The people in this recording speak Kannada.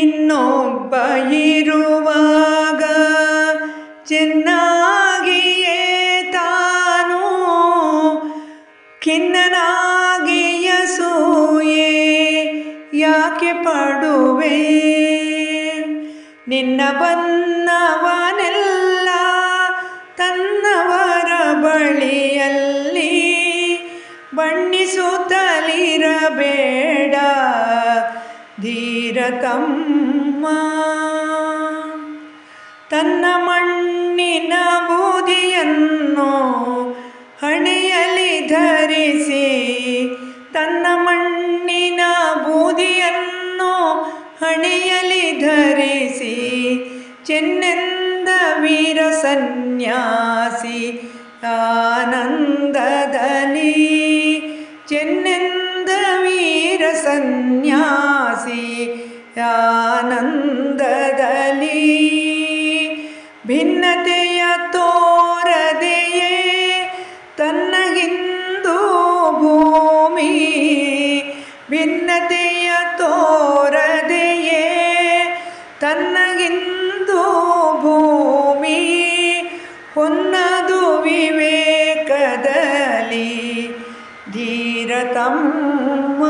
ಇನ್ನೊಬ್ಬ ಇರುವಾಗ ಚೆನ್ನಾಗಿಯೇ ತಾನು ಖಿನ್ನನಾಗಿಯ ಸೂಯೆ ಯಾಕೆ ಪಡುವೆ. ನಿನ್ನ ಬನ್ನವನೆಲ್ಲ ತನ್ನವರ ಬಳಿಯಲ್ಲಿ ಬಣ್ಣಿಸುತ್ತಲಿರಬೇಡ ಧೀರತಮ್ಮ. ತನ್ನ ಮಣ್ಣಿನ ಬೂದಿಯನ್ನು ಹಣೆಯಲ್ಲಿ ಧರಿಸಿ, ತನ್ನ ಮಣ್ಣಿನ ಬೂದಿಯನ್ನು ಹಣೆಯಲ್ಲಿ ಧರಿಸಿ ಚೆನ್ನೆಂದ ವೀರ ಸನ್ಯಾಸಿ ಆನಂದದಲ್ಲಿ, ಚೆನ್ನೆಂದ ವೀರ ಸನ್ಯಾಸಿ ಆನಂದದಲ್ಲಿ. ಭಿನ್ನತೆಯ ತೋರದೆಯೇ ತನ್ನಗಿಂದು ಭೂಮಿ, ಭಿನ್ನತೆಯ ತೋರದೆಯೇ ತನ್ನಗಿಂದು ಭೂಮಿ. ಹೊನ್ನದು ವಿವೇಕದಲ್ಲಿ ಧೀರತಮ್ಮ.